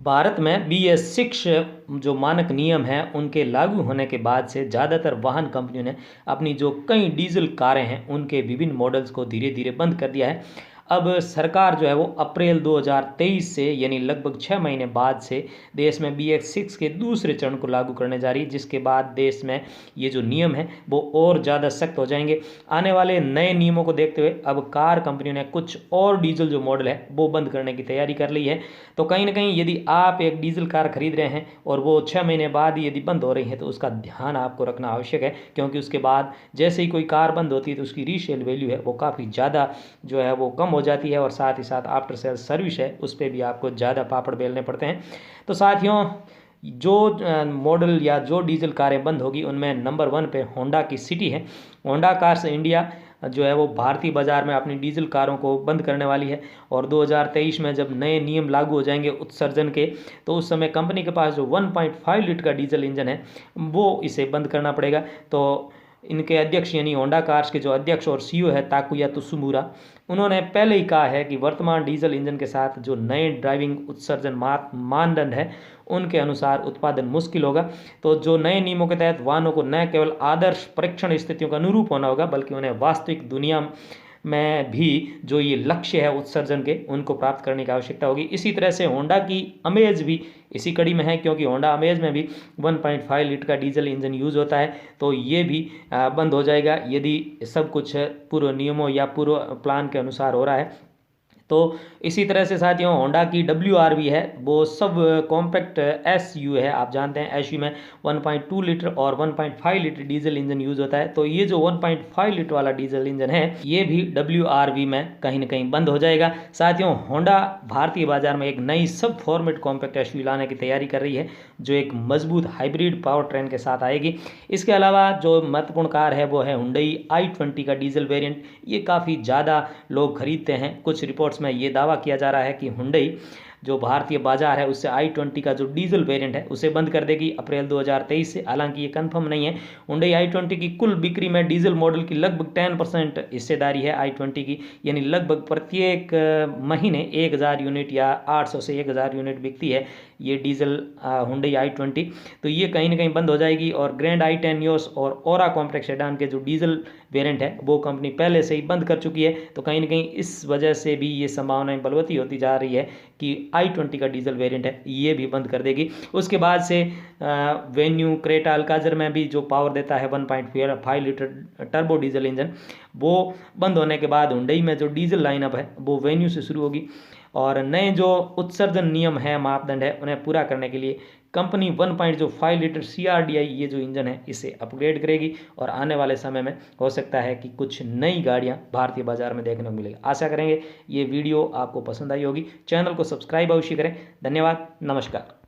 भारत में BS6 जो मानक नियम हैं उनके लागू होने के बाद से ज़्यादातर वाहन कंपनियों ने अपनी जो कई डीजल कारें हैं उनके विभिन्न मॉडल्स को धीरे धीरे बंद कर दिया है। अब सरकार जो है वो अप्रैल 2023 से यानी लगभग 6 महीने बाद से देश में BS6 के दूसरे चरण को लागू करने जा रही है, जिसके बाद देश में ये जो नियम है वो और ज़्यादा सख्त हो जाएंगे। आने वाले नए नियमों को देखते हुए अब कार कंपनियों ने कुछ और डीजल जो मॉडल है वो बंद करने की तैयारी कर ली है। तो कहीं ना कहीं यदि आप एक डीजल कार खरीद रहे हैं और वो 6 महीने बाद यदि बंद हो रही है तो उसका ध्यान आपको रखना आवश्यक है, क्योंकि उसके बाद जैसे ही कोई कार बंद होती है तो उसकी रीसेल वैल्यू है वो काफ़ी ज़्यादा जो है वो कम हो जाती है, और साथ ही साथ आफ्टर सेल सर्विस है उस पर भी आपको ज़्यादा पापड़ बेलने पड़ते हैं। तो साथियों, जो मॉडल या जो डीजल कारें बंद होगी उनमें नंबर 1 पे होंडा की सिटी है। होंडा कार्स इंडिया जो है वो भारतीय बाज़ार में अपनी डीजल कारों को बंद करने वाली है, और 2023 में जब नए नियम लागू हो जाएंगे उत्सर्जन के तो उस समय कंपनी के पास जो 1.5 लीटर का डीजल इंजन है वो इसे बंद करना पड़ेगा। तो इनके अध्यक्ष यानी होंडा कार्स के जो अध्यक्ष और CEO है ताकुया त्सुमुरा, उन्होंने पहले ही कहा है कि वर्तमान डीजल इंजन के साथ जो नए ड्राइविंग उत्सर्जन मानदंड है उनके अनुसार उत्पादन मुश्किल होगा। तो जो नए नियमों के तहत वाहनों को न केवल आदर्श परीक्षण स्थितियों का अनुरूप होना होगा बल्कि उन्हें वास्तविक दुनिया में भी जो ये लक्ष्य है उत्सर्जन के उनको प्राप्त करने की आवश्यकता होगी। इसी तरह से होंडा की अमेज भी इसी कड़ी में है, क्योंकि होंडा अमेज में भी 1.5 लीटर का डीजल इंजन यूज़ होता है। तो ये भी बंद हो जाएगा यदि सब कुछ पूर्व नियमों या पूर्व प्लान के अनुसार हो रहा है। तो इसी तरह से साथियों होंडा की WRV है वो सब कॉम्पैक्ट SU है। आप जानते हैं SU में 1.2 लीटर और 1.5 लीटर डीजल इंजन यूज़ होता है। तो ये जो 1.5 लीटर वाला डीजल इंजन है ये भी WRV में कहीं ना कहीं बंद हो जाएगा। साथियों, होंडा भारतीय बाजार में एक नई सब फॉर्मेट कॉम्पैक्ट SUV लाने की तैयारी कर रही है जो एक मजबूत हाइब्रिड पावर ट्रेन के साथ आएगी। इसके अलावा जो महत्वपूर्ण कार है वो है हुंडई i20 का डीजल वेरिएंट। ये काफ़ी ज़्यादा लोग खरीदते हैं। कुछ रिपोर्ट्स में ये दावा किया जा रहा है कि हुंडई जो भारतीय बाजार है उससे i20 का जो डीजल वेरिएंट है उसे बंद कर देगी अप्रैल 2023 से। हालांकि ये कंफर्म नहीं है। हुंडई i20 की कुल बिक्री में डीजल मॉडल की लगभग 10% हिस्सेदारी है i20 की, यानी लगभग प्रत्येक महीने 1000 यूनिट या 800 से 1000 यूनिट बिकती है ये डीजल हुंडई i20। तो ये कहीं ना कहीं बंद हो जाएगी। और ग्रैंड i10 योस और ओरा कॉम्पैक्ट सेडान के जो डीजल वेरिएंट है वो कंपनी पहले से ही बंद कर चुकी है। तो कहीं ना कहीं इस वजह से भी ये संभावनाएं बलवती होती जा रही है कि i20 का डीजल वेरिएंट है ये भी बंद कर देगी। उसके बाद से वेन्यू, क्रेटा, अल्काजर में भी जो पावर देता है 1.5 लीटर टर्बो डीजल इंजन वो बंद होने के बाद हुंडई में जो डीजल लाइनअप है वो वेन्यू से शुरू होगी। और नए जो उत्सर्जन नियम है, मापदंड है, उन्हें पूरा करने के लिए कंपनी 1.5 लीटर CRDI ये जो इंजन है इसे अपग्रेड करेगी, और आने वाले समय में हो सकता है कि कुछ नई गाड़ियां भारतीय बाजार में देखने को मिलेगी। आशा करेंगे ये वीडियो आपको पसंद आई होगी। चैनल को सब्सक्राइब अवश्य करें। धन्यवाद, नमस्कार।